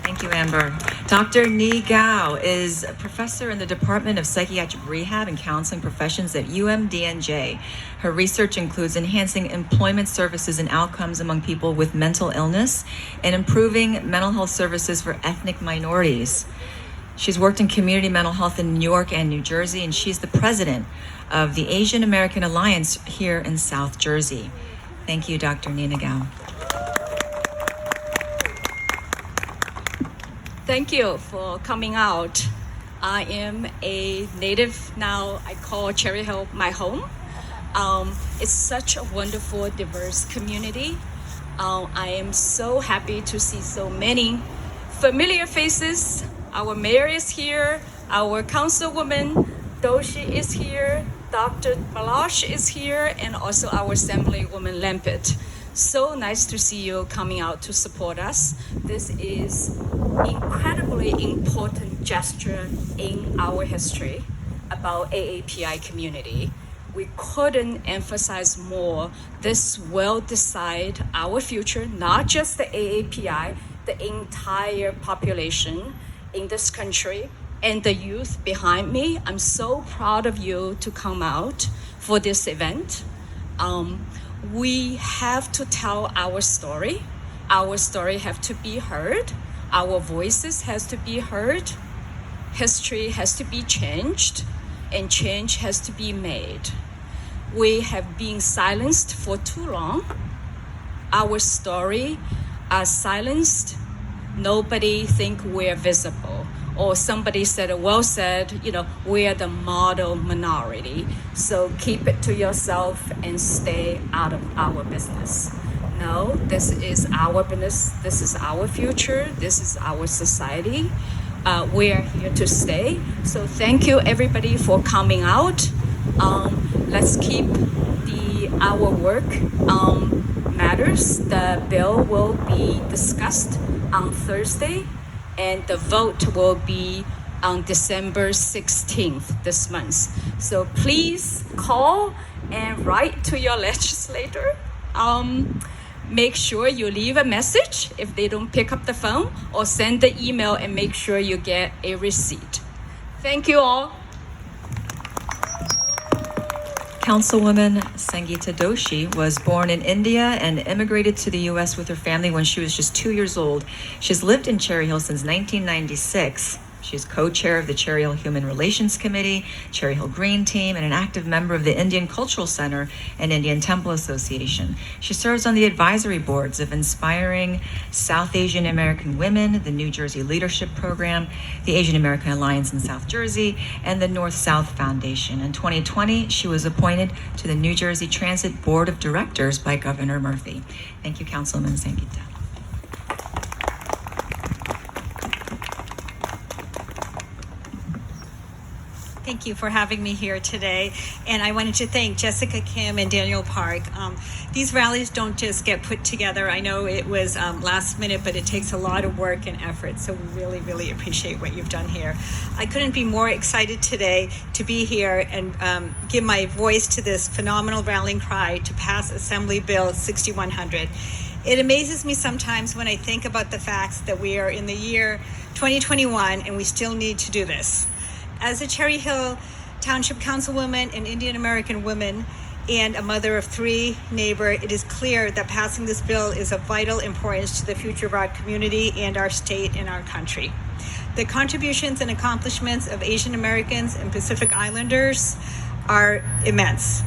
Thank you, Amber. Dr. Ni Gao is a professor in the Department of Psychiatric Rehab and Counseling Professions at UMDNJ. Her research includes enhancing employment services and outcomes among people with mental illness and improving mental health services for ethnic minorities. She's worked in community mental health in New York and New Jersey, and she's the president of the Asian American Alliance here in South Jersey. Thank you, Dr. Nina Gao. thank you for coming out. I am a native now. I call Cherry Hill my home. It's such a wonderful, diverse community. I am so happy to see so many familiar faces. Our mayor is here, our councilwoman Doshi is here, Dr. Balash is here, and also our Assemblywoman Lampet. So nice to see you coming out to support us. This is incredibly important gesture in our history about AAPI community. We couldn't emphasize more. This will decide our future, not just the AAPI, the entire population in this country and the youth behind me. I'm so proud of you to come out for this event. We have to tell our story. Our story have to be heard. Our voices has to be heard. History has to be changed, and change has to be made. We have been silenced for too long. Our story are silenced. Nobody think we're visible. Or somebody said, well said, we are the model minority. So keep it to yourself and stay out of our business. No, this is our business. This is our future. This is our society. We're here to stay. So thank you everybody for coming out. Let's keep our work matters. The bill will be discussed on Thursday, and the vote will be on December 16th this month. So please call and write to your legislator. Make sure you leave a message if they don't pick up the phone, or send the email and make sure you get a receipt. Thank you all. Councilwoman Sangeeta Doshi was born in India and immigrated to the U.S. with her family when she was just 2 years old. She's lived in Cherry Hill since 1996. She's co-chair of the Cherry Hill Human Relations Committee, Cherry Hill Green Team, and an active member of the Indian Cultural Center and Indian Temple Association. She serves on the advisory boards of Inspiring South Asian American Women, the New Jersey Leadership Program, the Asian American Alliance in South Jersey, and the North-South Foundation. In 2020, she was appointed to the New Jersey Transit Board of Directors by Governor Murphy. Thank you, Councilwoman Sangeeta. Thank you for having me here today. And I wanted to thank Jessica Kim and Daniel Park. These rallies don't just get put together. I know it was last minute, but it takes a lot of work and effort. So we really, really appreciate what you've done here. I couldn't be more excited today to be here and give my voice to this phenomenal rallying cry to pass Assembly Bill 6100. It amazes me sometimes when I think about the facts that we are in the year 2021 and we still need to do this. As a Cherry Hill Township Councilwoman, an Indian American woman, and a mother of three neighbor, it is clear that passing this bill is of vital importance to the future of our community and our state and our country. The contributions and accomplishments of Asian Americans and Pacific Islanders are immense,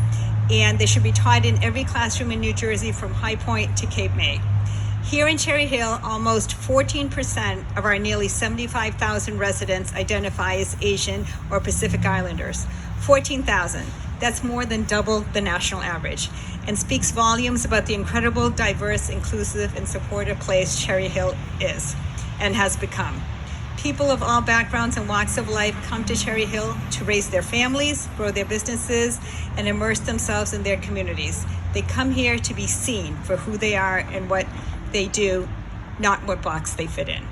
and they should be taught in every classroom in New Jersey from High Point to Cape May. Here in Cherry Hill, almost 14% of our nearly 75,000 residents identify as Asian or Pacific Islanders. 14,000. That's more than double the national average, and speaks volumes about the incredible, diverse, inclusive, and supportive place Cherry Hill is and has become. People of all backgrounds and walks of life come to Cherry Hill to raise their families, grow their businesses, and immerse themselves in their communities. They come here to be seen for who they are and what they do, not what box they fit in.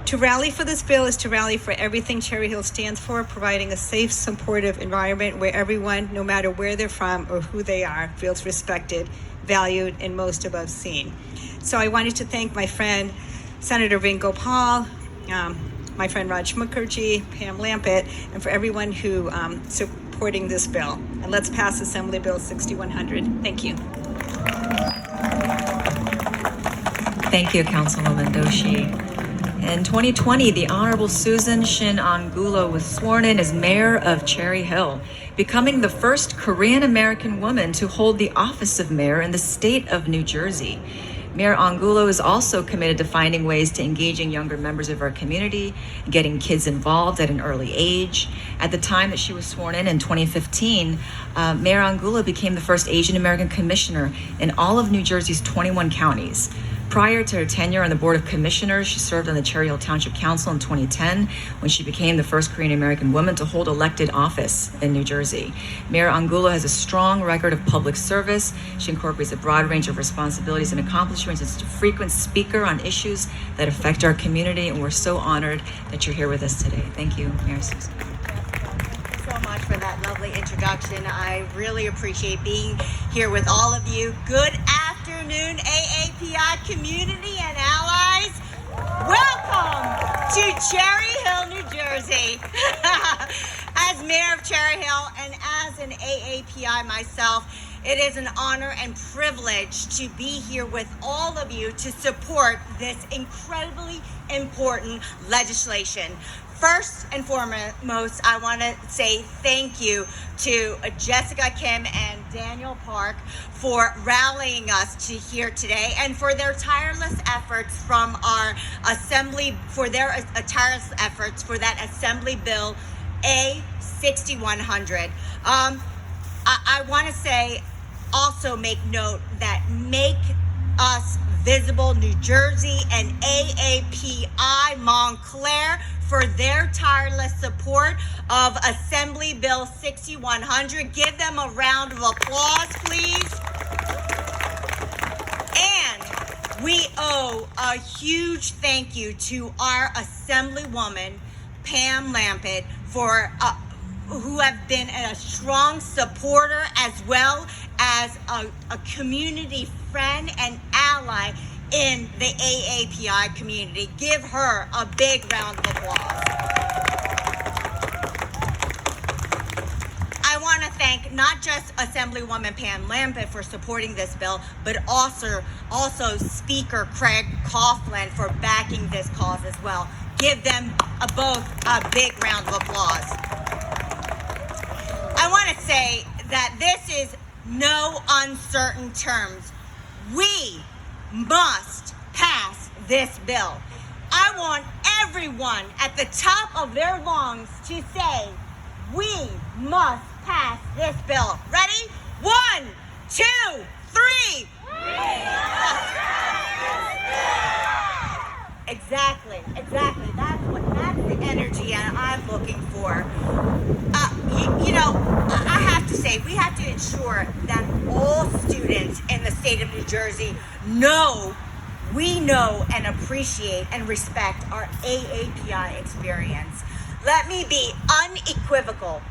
To rally for this bill is to rally for everything Cherry Hill stands for, providing a safe, supportive environment where everyone, no matter where they're from or who they are, feels respected, valued, and most above seen. So I wanted to thank my friend, Senator Vin Gopal, my friend Raj Mukherjee, Pam Lampet, and for everyone who supporting this bill. And let's pass Assembly Bill 6100. Thank you. Thank you, Councilwoman Doshi. In 2020, the Honorable Susan Shin Angulo was sworn in as mayor of Cherry Hill, becoming the first Korean American woman to hold the office of mayor in the state of New Jersey. Mayor Angulo is also committed to finding ways to engaging younger members of our community, getting kids involved at an early age. At the time that she was sworn in 2015, Mayor Angulo became the first Asian American commissioner in all of New Jersey's 21 counties. Prior to her tenure on the Board of Commissioners, she served on the Cherry Hill Township Council in 2010 when she became the first Korean American woman to hold elected office in New Jersey. Mayor Angulo has a strong record of public service. She incorporates a broad range of responsibilities and accomplishments. Is a frequent speaker on issues that affect our community, and we're so honored that you're here with us today. Thank you, Mayor Susan. So much for that lovely introduction. I really appreciate being here with all of you. Good afternoon, AAPI community and allies. Welcome to Cherry Hill, New Jersey. As mayor of Cherry Hill and as an AAPI myself, it is an honor and privilege to be here with all of you to support this incredibly important legislation. First and foremost, I want to say thank you to Jessica Kim and Daniel Park for rallying us to here today and for their tireless efforts from our assembly, for their tireless efforts for that Assembly Bill A6100. I want to say, also make note that Make Us Visible New Jersey and AAPI Montclair for their tireless support of Assembly Bill 6100. Give them a round of applause, please. And we owe a huge thank you to our Assemblywoman, Pam Lampett, for who have been a strong supporter as well as a community friend and ally in the AAPI community. Give her a big round of applause. I want to thank not just Assemblywoman Pam Lampett for supporting this bill, but also Speaker Craig Coughlin for backing this cause as well. Give them both a big round of applause. I want to say that this is no uncertain terms. We must pass this bill. I want everyone at the top of their lungs to say, we must pass this bill. Ready? 1, 2, 3. Exactly. That's the energy I'm looking for. I have to say, we have to ensure that all students in the state of New Jersey know and appreciate and respect our AAPI experience. Let me be unequivocal.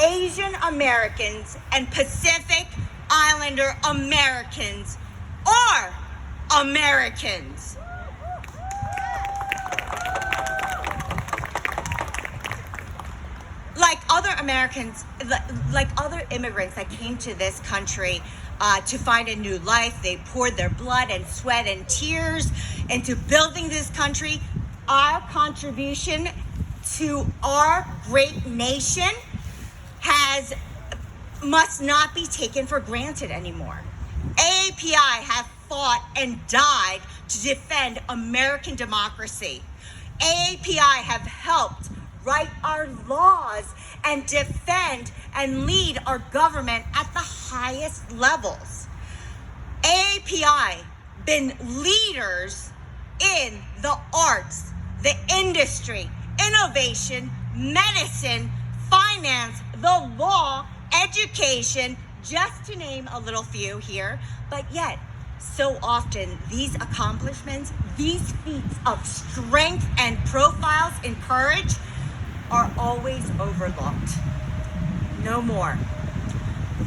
Asian Americans and Pacific Islander Americans are Americans. Like other immigrants that came to this country to find a new life, they poured their blood and sweat and tears into building this country. Our contribution to our great nation must not be taken for granted anymore. AAPI have fought and died to defend American democracy. AAPI have helped write our laws and defend and lead our government at the highest levels. AAPI been leaders in the arts, the industry, innovation, medicine, finance, the law, education, just to name a little few here. But yet, so often these accomplishments, these feats of strength and profiles in courage are always overlooked. No more.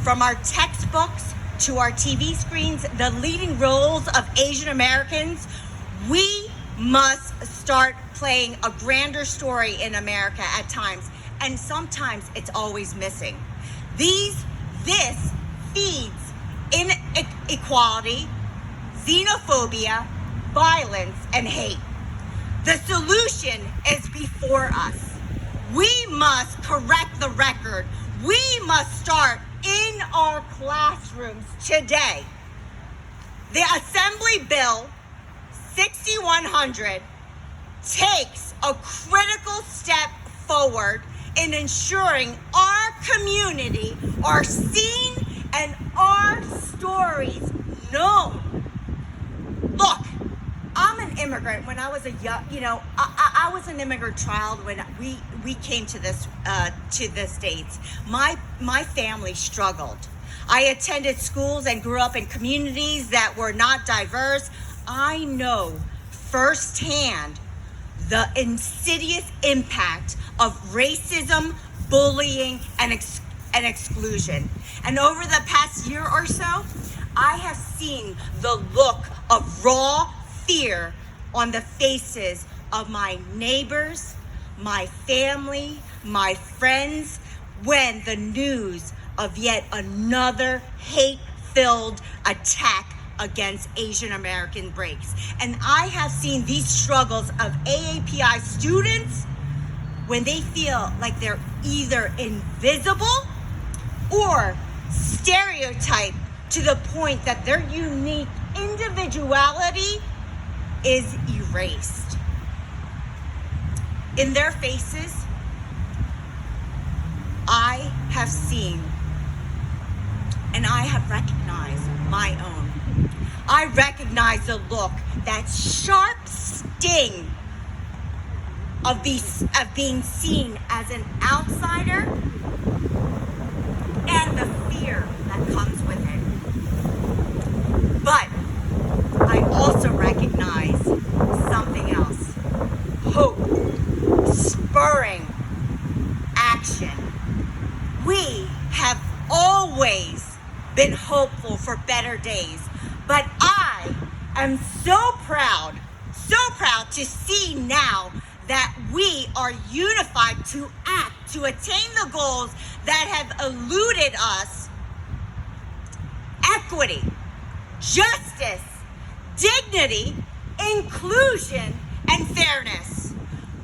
From our textbooks to our TV screens, the leading roles of Asian Americans, we must start playing a grander story in America at times, and sometimes it's always missing. This feeds inequality, xenophobia, violence, and hate. The solution is before us. We must correct the record. We must start in our classrooms today. The Assembly Bill 6100 takes a critical step forward in ensuring our community are seen and our stories known. Look, I'm an immigrant. When I was a young, I was an immigrant child when we came to the States. My family struggled. I attended schools and grew up in communities that were not diverse. I know firsthand the insidious impact of racism, bullying, and exclusion. And over the past year or so, I have seen the look of raw fear on the faces of my neighbors, my family, my friends, when the news of yet another hate-filled attack against Asian American breaks. And I have seen these struggles of AAPI students when they feel like they're either invisible or stereotyped to the point that their unique individuality is erased. In their faces, I have seen and I have recognized my own. I recognize the look, that sharp sting of being seen as an outsider and the fear that comes with it. But I also recognize something else. Hope, spurring action. We have always been hopeful for better days, but I am so proud to see now that we are unified to act, to attain the goals that have eluded us. Equity, justice, dignity, inclusion, and fairness.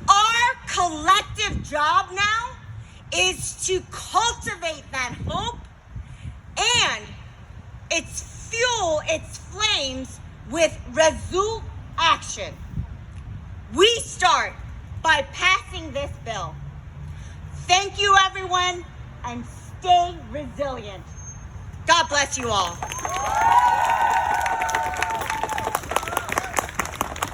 Our collective job now is to cultivate that hope and fuel its flames with resolute action. We start by passing this bill. Thank you, everyone, and stay resilient. God bless you all.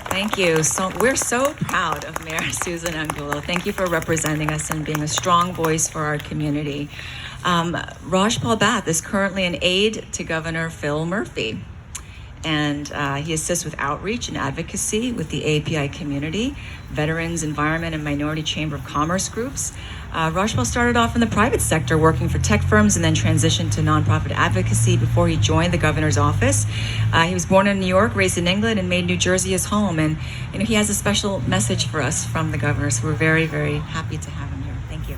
Thank you. So we're so proud of Mayor Susan Angulo. Thank you for representing us and being a strong voice for our community. Rajpal Bath is currently an aide to Governor Phil Murphy, and he assists with outreach and advocacy with the API community, Veterans, Environment, and Minority Chamber of Commerce groups. Rajpal started off in the private sector working for tech firms and then transitioned to nonprofit advocacy before he joined the governor's office. He was born in New York, raised in England, and made New Jersey his home. And he has a special message for us from the governor, so we're very, very happy to have him here. Thank you.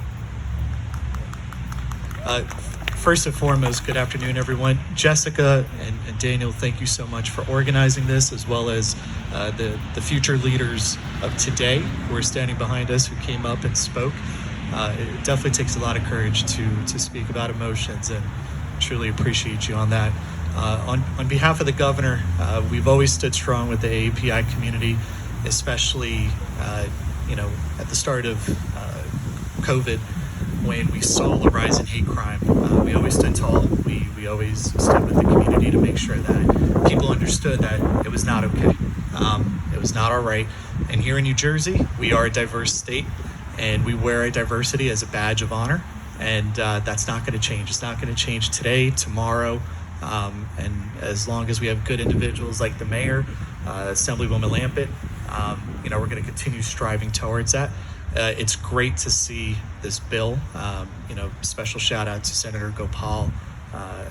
First and foremost, good afternoon, everyone. Jessica and Daniel, thank you so much for organizing this, as well as the future leaders of today who are standing behind us, who came up and spoke. It definitely takes a lot of courage to speak about emotions, and truly appreciate you on that. On behalf of the governor, we've always stood strong with the AAPI community, especially at the start of COVID, when we saw the rise in hate crime. We always stood tall. We always stood with the community to make sure that people understood that it was not okay. It was not all right. And here in New Jersey, we are a diverse state, and we wear our diversity as a badge of honor. And that's not going to change. It's not going to change today, tomorrow. And as long as we have good individuals like the mayor, Assemblywoman Lampett, we're going to continue striving towards that. It's great to see this bill. Special shout out to Senator Gopal,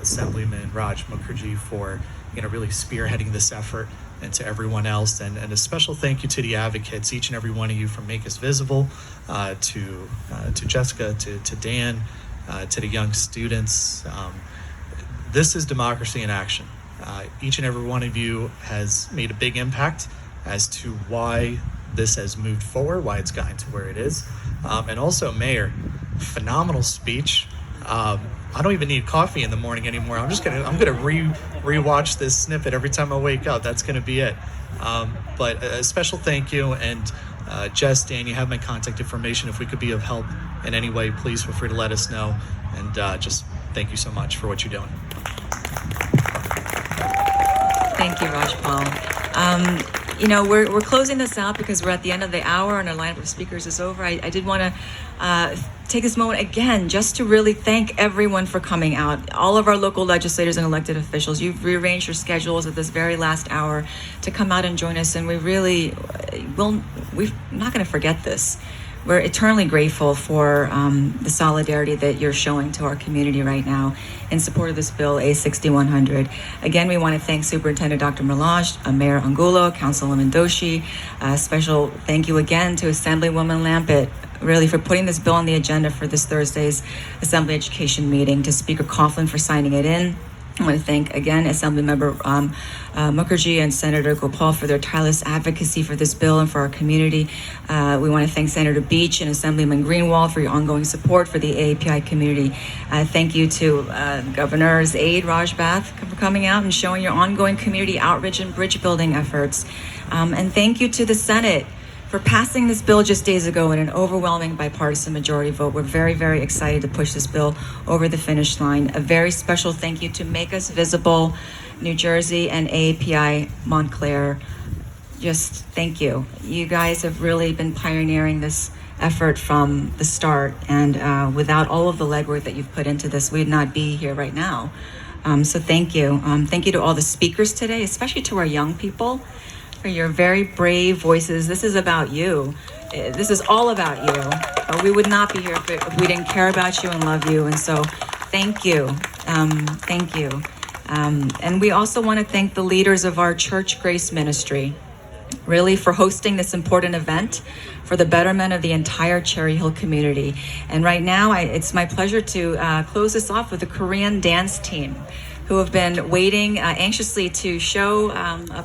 Assemblyman Raj Mukherjee for really spearheading this effort, and to everyone else, and a special thank you to the advocates, each and every one of you, from Make Us Visible, to Jessica, to Dan, to the young students. This is democracy in action. Each and every one of you has made a big impact as to why this has moved forward, why it's gotten to where it is. And also, Mayor, phenomenal speech. I don't even need coffee in the morning anymore. I'm gonna rewatch this snippet every time I wake up. That's gonna be it. But a special thank you, and Jess, Dan, you have my contact information. If we could be of help in any way, please feel free to let us know. And just thank you so much for what you're doing. Thank you, Rajpal. You know, we're closing this out because we're at the end of the hour and our lineup of speakers is over. I did want to take this moment again just to really thank everyone for coming out. All of our local legislators and elected officials, you've rearranged your schedules at this very last hour to come out and join us, and we're not going to forget this. We're eternally grateful for the solidarity that you're showing to our community right now in support of this bill, A6100. Again, we want to thank Superintendent Dr. Melange, Mayor Angulo, Councilwoman Doshi. Special thank you again to Assemblywoman Lampett, really, for putting this bill on the agenda for this Thursday's Assembly Education meeting, to Speaker Coughlin for signing it in. I want to thank again Assemblymember Mukherjee and Senator Gopal for their tireless advocacy for this bill and for our community. We want to thank Senator Beach and Assemblyman Greenwald for your ongoing support for the AAPI community. Thank you to Governor's aide, Raj Bath, for coming out and showing your ongoing community outreach and bridge building efforts. And thank you to the Senate for passing this bill just days ago in an overwhelming bipartisan majority vote. We're very, very excited to push this bill over the finish line. A very special thank you to Make Us Visible, New Jersey, and AAPI Montclair. Just thank you. You guys have really been pioneering this effort from the start, and without all of the legwork that you've put into this, we'd not be here right now. So thank you. Thank you to all the speakers today, especially to our young people, for your very brave voices. This is about you. This is all about you. We would not be here if we didn't care about you and love you. And so thank you. Thank you. And we also want to thank the leaders of our Church Grace Ministry, really, for hosting this important event for the betterment of the entire Cherry Hill community. And right now, it's my pleasure to close this off with the Korean dance team, who have been waiting anxiously to show a